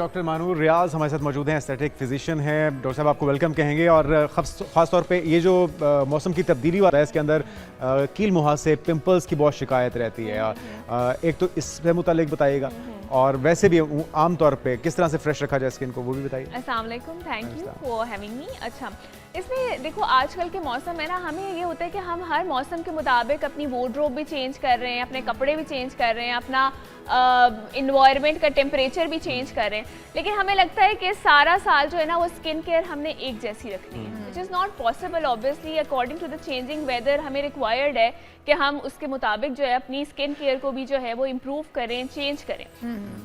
Doctor Manur रियाज हमारे साथ मौजूद हैं, एस्थेटिक फिजिशियन हैं। डॉक्टर साहब आपको वेलकम कहेंगे। और ख़ास तौर पे ये जो मौसम की तब्दीली वाला है, इसके अंदर कील मुहासे पिंपल्स की बहुत शिकायत रहती है। एक तो इससे मुतालिक बताइएगा, और वैसे भी आम तौर पे किस तरह से फ्रेश रखा जाए स्किन को, वो भी बताइए। अस्सलाम वालेकुम, thank you for having me. अच्छा, इसमें देखो आजकल के मौसम में ना हमें ये होता है कि हम हर मौसम के मुताबिक अपनी वार्डरोब भी चेंज कर रहे हैं, अपने कपड़े भी चेंज कर रहे हैं, अपना इन्वायरमेंट का टेम्परेचर भी चेंज कर रहे हैं, लेकिन हमें लगता है कि सारा साल जो है ना वो स्किन केयर हमने एक जैसी रखनी है, which is not possible. Obviously according to the changing weather हमें रिक्वायर्ड है कि हम उसके मुताबिक जो है अपनी स्किन केयर को भी जो है वो इम्प्रूव करें, चेंज करें।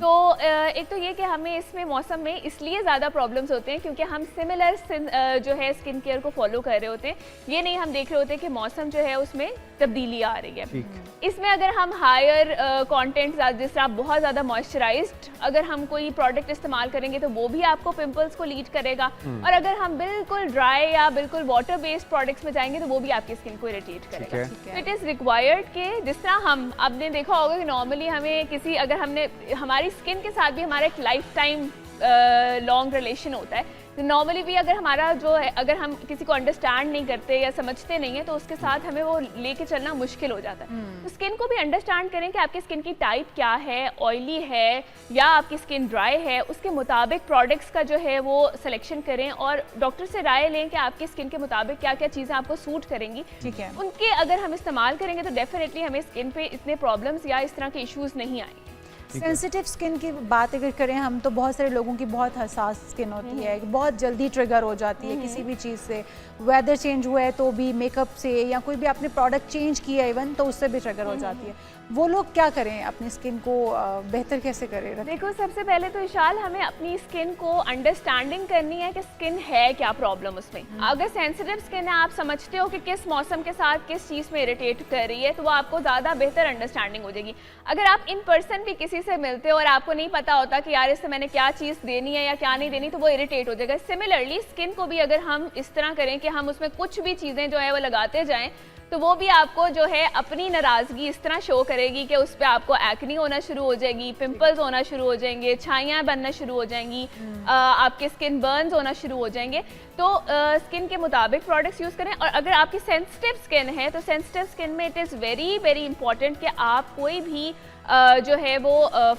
तो एक तो ये कि हमें इसमें मौसम में इसलिए ज़्यादा प्रॉब्लम्स होते हैं क्योंकि हम सिमिलर जो है स्किन केयर को फॉलो कर रहे होते हैं। ये नहीं हम देख रहे होते कि मौसम जो है उसमें तब्दीली आ रही है। इसमें अगर हम हायर कंटेंट जिस तरह बहुत ज़्यादा मॉइस्चराइज्ड अगर हम कोई प्रोडक्ट इस्तेमाल करेंगे तो वो भी आपको पिंपल्स को लीड करेगा, और अगर हम बिल्कुल ड्राई या बिल्कुल वाटर बेस्ड प्रोडक्ट्स में जाएंगे तो वो भी आपकी स्किन को इरिटेट करेगा। इट इज़ रिक्वायर्ड कि जिस तरह आपने देखा होगा कि नॉर्मली हमें अगर हमने हमारी स्किन के साथ भी हमारा एक लाइफ टाइम लॉन्ग रिलेशन होता है, तो नॉर्मली भी अगर हमारा जो है अगर हम किसी को अंडरस्टैंड नहीं करते या समझते नहीं है तो उसके साथ हमें वो लेके चलना मुश्किल हो जाता है। तो स्किन को भी अंडरस्टैंड करें कि आपकी स्किन की टाइप क्या है, ऑयली है या आपकी स्किन ड्राई है, उसके मुताबिक प्रोडक्ट्स का जो है वो सिलेक्शन करें और डॉक्टर से राय लें कि आपकी स्किन के मुताबिक क्या क्या चीज़ें आपको सूट करेंगी। ठीक है, उनके अगर हम इस्तेमाल करेंगे तो डेफिनेटली हमें स्किन पे इतने प्रॉब्लम्स या इस तरह के इश्यूज़ नहीं आएंगे। सेंसिटिव स्किन की बात अगर करें हम तो बहुत सारे लोगों की बहुत हसास स्किन होती है, बहुत जल्दी ट्रिगर हो जाती है किसी भी चीज़ से। वेदर चेंज हुआ है तो भी, मेकअप से या कोई भी आपने प्रोडक्ट चेंज किया इवन तो उससे भी ट्रिगर हो जाती है। वो लोग क्या करें, अपनी स्किन को बेहतर कैसे करें? देखो सबसे पहले तो इशाल हमें अपनी स्किन को अंडरस्टैंडिंग करनी है कि स्किन है क्या प्रॉब्लम उसमें। अगर सेंसिटिव स्किन है, आप समझते हो कि किस मौसम के साथ किस चीज़ में इरिटेट कर रही है, तो वो आपको ज़्यादा बेहतर अंडरस्टैंडिंग हो जाएगी। अगर आप इन पर्सन भी किसी से मिलते हो और आपको नहीं पता होता कि यार इससे मैंने क्या चीज़ देनी है या क्या नहीं देनी, तो वो इरिटेट हो जाएगा। सिमिलरली स्किन को भी अगर हम इस तरह करें कि हम उसमें कुछ भी चीज़ें जो है वो लगाते जाएं, तो वो भी आपको जो है अपनी नाराज़गी इस तरह शो करेगी कि उस पर आपको एक्नी होना शुरू हो जाएगी, पिंपल्स होना शुरू हो जाएंगे, छाइयाँ बनना शुरू हो जाएंगी, आपके स्किन बर्न्स होना शुरू हो जाएंगे। तो स्किन के मुताबिक प्रोडक्ट्स यूज़ करें। और अगर आपकी सेंसिटिव स्किन है तो सेंसिटिव स्किन में it is very very important कि आप कोई भी जो है वो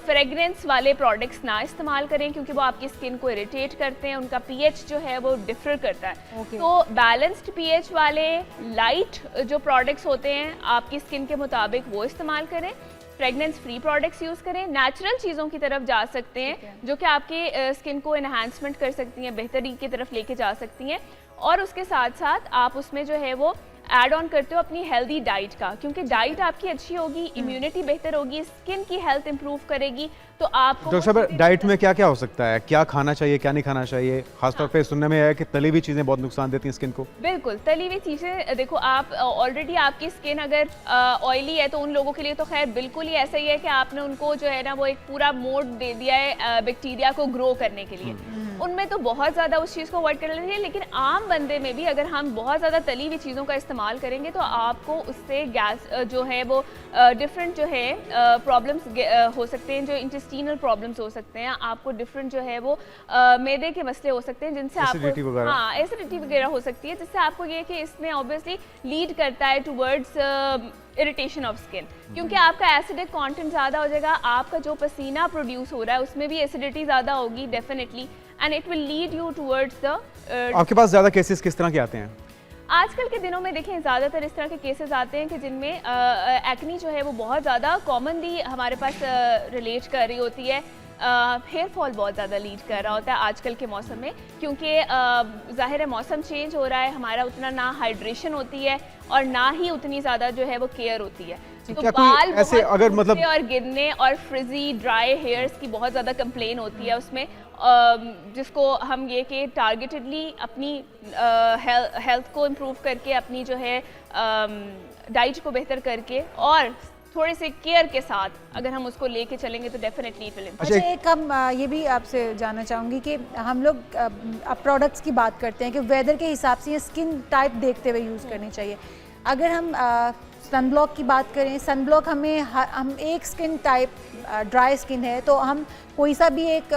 फ्रेगरेंस वाले प्रोडक्ट्स ना इस्तेमाल करें, क्योंकि वो आपकी स्किन को इरिटेट करते हैं, उनका पीएच जो है वो डिफर करता है। तो बैलेंस्ड पीएच वाले लाइट जो प्रोडक्ट्स होते हैं आपकी स्किन के मुताबिक वो इस्तेमाल करें। फ्रेगनेंस फ्री प्रोडक्ट्स यूज़ करें, नेचुरल चीज़ों की तरफ जा सकते हैं जो कि आपके स्किन को एनहांसमेंट कर सकती हैं, बेहतरी की तरफ लेके जा सकती हैं। और उसके साथ साथ आप उसमें जो है वो ऐड ऑन करते हो अपनी हेल्दी डाइट का, क्योंकि डाइट आपकी अच्छी होगी, इम्यूनिटी बेहतर होगी, स्किन की हेल्थ इंप्रूव करेगी। तो आपको डॉक्टर साहब डाइट में क्या क्या हो सकता है, क्या खाना चाहिए क्या नहीं खाना चाहिए? खासतौर पे सुनने में आया है कि तली हुई चीज़ें बहुत नुकसान देती हैं स्किन को। बिल्कुल, तली हुई चीज़ें देखो, आप ऑलरेडी आपकी स्किन अगर ऑयली है तो उन लोगों के लिए तो खैर बिल्कुल ही ऐसा ही है कि आपने उनको जो है ना वो एक पूरा मोड दे दिया है बैक्टीरिया को ग्रो करने के लिए। उनमें तो बहुत ज़्यादा उस चीज़ को अवॉइड करना चाहिए, लेकिन आम बंदे में भी अगर हम बहुत ज़्यादा तली हुई चीज़ों का इस्तेमाल करेंगे तो आपको उससे गैस जो है वो डिफरेंट जो है प्रॉब्लम्स हो सकते हैं, जो इंटेस्टिनल प्रॉब्लम्स हो सकते हैं, आपको डिफरेंट जो है वो मैदे के मसले हो सकते हैं जिनसे आपको एसिडिटी वगैरह हो सकती है, जिससे आपको ये कि इसमें ऑब्वियसली लीड करता है टुवर्ड्स इरिटेशन ऑफ स्किन, क्योंकि आपका एसिडिक कंटेंट ज़्यादा हो जाएगा, आपका जो पसीना प्रोड्यूस हो रहा है उसमें भी एसिडिटी ज़्यादा होगी definitely, and it will lead you towards the. आपके पास ज़्यादा केसेस किस तरह के आते हैं? आजकल के दिनों में देखें ज़्यादातर इस तरह के केसेस आते हैं कि जिनमें एक्नी जो है वो बहुत ज़्यादा कॉमनली हमारे पास रिलेट कर रही होती है। हेयर फॉल बहुत ज़्यादा लीड कर रहा होता है आजकल के मौसम में, क्योंकि ज़ाहिर है मौसम चेंज हो रहा है, हमारा उतना ना हाइड्रेशन होती है और ना ही उतनी ज़्यादा जो है वो केयर होती है। तो बाल ऐसे अगर मतलब और गिरने और फ्रिजी ड्राई हेयर्स की बहुत ज़्यादा कंप्लेन होती है उसमें, जिसको हम ये कि टारगेटेडली अपनी हेल्थ को इम्प्रूव करके, अपनी जो है डाइट को बेहतर करके और थोड़े से केयर के साथ अगर हम उसको लेके चलेंगे तो डेफिनेटली इट विल। अच्छा, एक हम ये भी आपसे जानना चाहूँगी कि हम लोग अब प्रोडक्ट्स की बात करते हैं कि वेदर के हिसाब से ये स्किन टाइप देखते हुए यूज़ करनी चाहिए। अगर हम सनब्लॉक की बात करें, सनब्लॉक हम एक स्किन टाइप ड्राई स्किन है तो हम कोई सा भी एक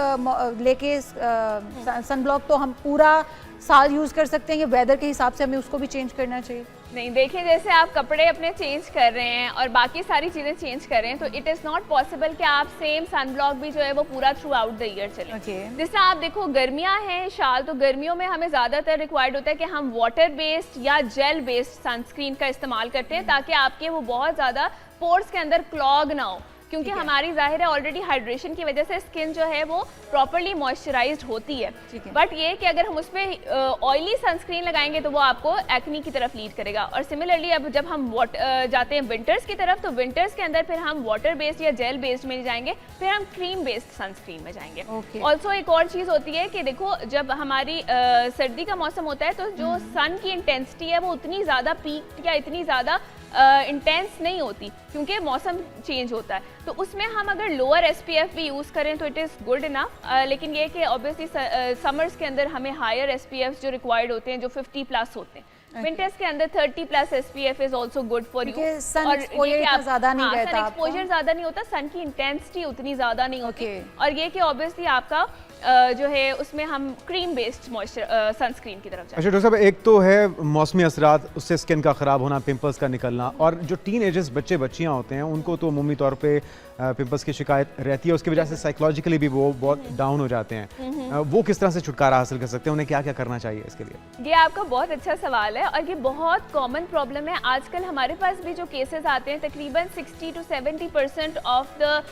लेके सन ब्लॉक तो हम पूरा साल यूज़ कर सकते हैं या वेदर के हिसाब से हमें उसको भी चेंज करना चाहिए? नहीं, देखिए जैसे आप कपड़े अपने चेंज कर रहे हैं और बाकी सारी चीज़ें चेंज कर रहे हैं तो इट इज़ नॉट पॉसिबल कि आप सेम सन ब्लॉक भी जो है वो पूरा थ्रू आउट द ईयर चलें। जिस तरह आप देखो गर्मियाँ हैं शाल, तो गर्मियों में हमें ज़्यादातर रिक्वायर्ड होता है कि हम वाटर बेस्ड या जेल बेस्ड सनस्क्रीन का इस्तेमाल करते हैं ताकि आपके वो बहुत ज़्यादा पोर्स के अंदर क्लॉग ना हो, क्योंकि हमारी जाहिर है ऑलरेडी हाइड्रेशन की वजह से स्किन जो है वो प्रॉपर्ली मॉइस्चराइज्ड होती है। बट ये कि अगर हम उस पर ऑयली सनस्क्रीन लगाएंगे तो वो आपको एक्नी की तरफ लीड करेगा। और सिमिलरली अब जब हम जाते हैं विंटर्स की तरफ तो विंटर्स के अंदर फिर हम वाटर बेस्ड या जेल बेस्ड में जाएंगे, फिर हम क्रीम बेस्ड सनस्क्रीन में जाएंगे। ऑल्सो एक और चीज़ होती है कि देखो जब हमारी सर्दी का मौसम होता है तो जो सन की इंटेंसिटी है वो उतनी ज़्यादा पीक या इतनी ज़्यादा इंटेंस नहीं होती क्योंकि मौसम चेंज होता है। तो उसमें हम अगर लोअर SPF भी यूज़ करें तो इट इज़ गुड इनफ, लेकिन ये कि ऑब्वियसली समर्स के अंदर हमें हायर SPF जो रिक्वायर्ड होते हैं जो 50+ होते हैं। विंटर्स के अंदर 30+ SPF is also good for you. और एक्सपोजर ज़्यादा नहीं रहता, एक्सपोजर ज़्यादा नहीं होता, सन की इंटेंसिटी उतनी ज़्यादा नहीं होती। और ये कि ऑब्वियसली आपका जो है उसमें हम क्रीम बेस्ड मॉइस्चर सनस्क्रीन की तरफ जाएं। अच्छा डॉक्टर साहब, एक तो है मौसमी असरात, उससे स्किन का ख़राब होना, पिंपल्स का निकलना, और जो टीन एजर्स बच्चे बच्चियाँ होते हैं उनको तो अमूमी तौर पे पिंपल्स की शिकायत रहती है, उसकी वजह से साइकोलॉजिकली भी वो बहुत डाउन हो जाते हैं। वो किस तरह से छुटकारा हासिल कर सकते हैं, उन्हें क्या क्या करना चाहिए इसके लिए? ये आपका बहुत अच्छा सवाल है और ये बहुत कॉमन प्रॉब्लम है। आजकल हमारे पास भी जो केसेस आते हैं तकरीबन 60 to 70% of the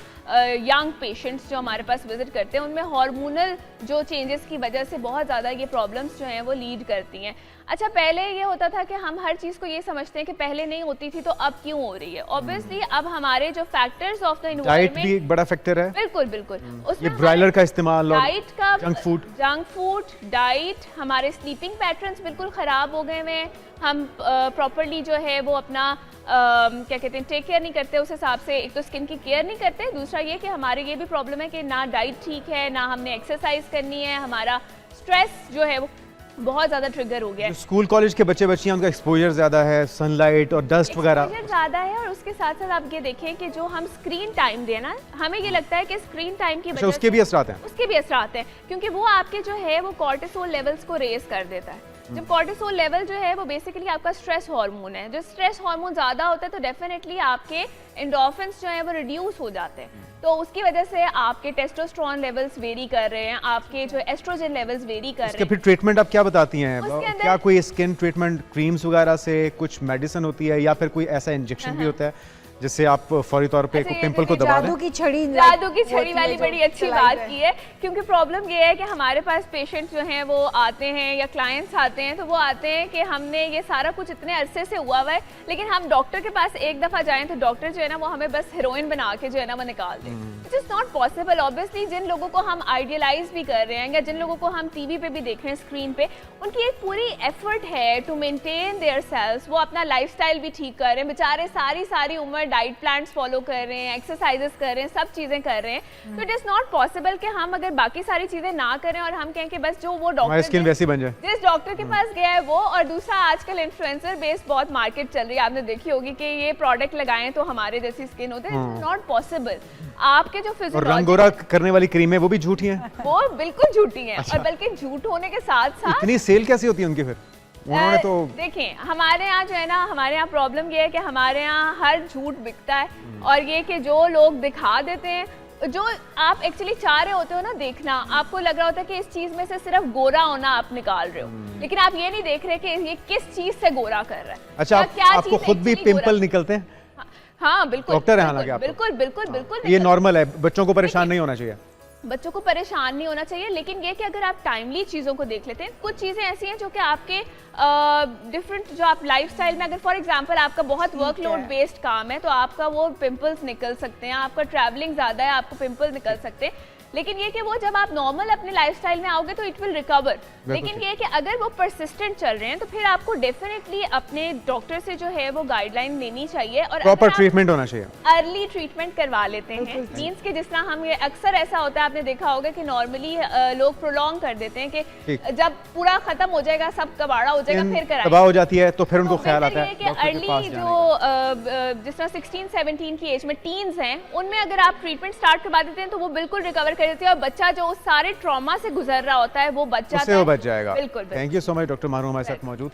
young patients जो हमारे पास विजिट करते हैं उनमें हार्मोनल जो चेंजेस की वजह से बहुत ज़्यादा ये प्रॉब्लम्स जो हैं वो लीड करती हैं। अच्छा, पहले ये होता था कि हम हर चीज़ को ये समझते हैं कि पहले नहीं होती थी तो अब क्यों हो रही है। ऑब्वियसली अब हमारे जो factors of the environment, diet भी एक बड़ा फैक्टर है। बिल्कुल बिल्कुल, ये ब्रॉयलर का इस्तेमाल, डाइट का, जंक फूड, डाइट, हमारे स्लीपिंग पैटर्न्स बिल्कुल ख़राब हो गए हैं। हम प्रॉपरली जो है वो अपना क्या कहते हैं टेक केयर नहीं करते उस हिसाब से। एक तो स्किन की केयर नहीं करते, दूसरा ये कि हमारे ये भी प्रॉब्लम है कि ना डाइट ठीक है, ना हमने एक्सरसाइज करनी है, हमारा स्ट्रेस जो है वो बहुत ज़्यादा ट्रिगर हो गया है। स्कूल कॉलेज के बच्चे बच्चियां, उनका एक्सपोजर ज़्यादा है, सनलाइट और डस्ट वगैरह ज़्यादा है। और उसके साथ साथ आप ये देखें कि जो हम स्क्रीन टाइम देना, हमें ये लगता है कि स्क्रीन टाइम की वजह से उसके भी असरात हैं, उसके भी असरात हैं, क्योंकि वो आपके जो है वो कॉर्टिसोल लेवल्स को रेज कर देता है। जब कॉर्टिसोल लेवल जो है वो बेसिकली आपका स्ट्रेस हार्मोन है, जो स्ट्रेस हार्मोन ज़्यादा होता है तो डेफिनेटली आपके एंडोर्फिन्स जो है वो रिड्यूस हो जाते हैं। तो उसकी वजह से आपके टेस्टोस्टेरोन लेवल्स वेरी कर रहे हैं, आपके जो एस्ट्रोजन लेवल्स वेरी कर रहे हैं। फिर ट्रीटमेंट आप क्या बताती हैं? क्या कोई स्किन ट्रीटमेंट क्रीम्स वगैरह से, कुछ मेडिसिन होती है या फिर कोई ऐसा इंजेक्शन भी होता है जिससे आप फौरी तौर पे पिंपल को दबा दें? जादू की छड़ी वाली बड़ी अच्छी बात की है, क्योंकि प्रॉब्लम ये है कि हमारे पास पेशेंट जो हैं वो आते हैं या क्लाइंट्स आते हैं तो वो आते हैं कि हमने ये सारा कुछ इतने अरसे से हुआ है, लेकिन हम डॉक्टर के पास एक दफ़ा जाएं तो डॉक्टर जो है ना वो हमें बस हीरोइन बना के जो है ना वो निकाल दें। It is not possible. Obviously जिन लोगों को हम आइडियलाइज भी कर रहे हैं या जिन लोगों को हम टीवी पे भी देख रहे हैं स्क्रीन पे, उनकी एक पूरी एफर्ट है टू मेंटेन देयर सेल्स। वो अपना लाइफस्टाइल भी ठीक कर रहे हैं, बेचारे सारी उम्र डाइट प्लान्स फॉलो कर रहे हैं, एक्सरसाइजेस कर रहे हैं, सब चीज़ें कर रहे हैं। तो इट इज़ नॉट पॉसिबल कि हम अगर बाकी सारी चीज़ें ना करें और हम कहें कि बस जो वो डॉक्टर स्किन वैसी बन जाए, जिस डॉक्टर के पास गया है वो। और दूसरा, आजकल इन्फ्लुएंसर बेस्ड बहुत मार्केट चल रही है, आपने देखी होगी कि ये प्रोडक्ट लगाएं तो हमारे जैसी स्किन होती है। It's not possible. आपके जो फिजियोलॉजी, रंग गोरा करने वाली क्रीमें वो भी झूठी हैं, वो बिल्कुल झूठी हैं। और बल्कि झूठ होने के साथ साथ इतनी सेल कैसी होती है उनकी? फिर उन्होंने तो देखें, हमारे यहाँ जो है ना, हमारे यहाँ प्रॉब्लम ये है कि हमारे यहाँ हर झूठ बिकता है। और ये कि जो लोग दिखा देते हैं, जो आप एक्चुअली चाह रहे होते हो ना देखना, आपको लग रहा होता है कि इस चीज में से सिर्फ गोरा होना आप निकाल रहे हो, लेकिन आप ये नहीं देख रहे कि ये किस चीज से गोरा कर रहा है। अच्छा, आपको खुद भी पिंपल निकलते हैं? हाँ बिल्कुल, डॉक्टर है हालांकि आप? बिल्कुल ये नॉर्मल है, बच्चों को परेशान नहीं होना चाहिए? बच्चों को परेशान नहीं होना चाहिए, लेकिन ये कि अगर आप टाइमली चीज़ों को देख लेते हैं, कुछ चीज़ें ऐसी हैं जो कि आपके डिफरेंट जो आप लाइफस्टाइल में, अगर फॉर एग्जांपल आपका बहुत वर्कलोड बेस्ड काम है तो आपका वो पिंपल्स निकल सकते हैं, आपका ट्रैवलिंग ज़्यादा है आपको पिंपल्स निकल सकते हैं। लेकिन ये कि वो जब आप नॉर्मल अपने लाइफस्टाइल में आओगे तो इट विल रिकवर। लेकिन ये कि अगर वो परसिस्टेंट चल रहे हैं तो फिर आपको डेफिनेटली अपने डॉक्टर से जो है वो गाइडलाइन लेनी चाहिए और प्रॉपर ट्रीटमेंट होना चाहिए, अर्ली ट्रीटमेंट करवा लेते हैं। मींस के जिस तरह हम ये अक्सर ऐसा होता है, आपने देखा होगा कि नॉर्मली लोग प्रोलॉन्ग कर देते हैं कि जब पूरा खत्म हो जाएगा, सब कबाड़ा हो जाएगा, फिर कराएंगे, तबाह हो जाती है तो फिर उनको ख्याल आता है कि अर्ली जो जिस तरह 16-17 की एज में टीन्स हैं उनमें अगर आप ट्रीटमेंट स्टार्ट करवा देते हैं तो वो बिल्कुल रिकवर कर देते हैं और बच्चा जो उस सारे ट्रॉमा से गुजर रहा होता है वो बच जाता है, बच जाएगा। बिल्कुल। Thank you so much, doctor मारू हमारे साथ मौजूद।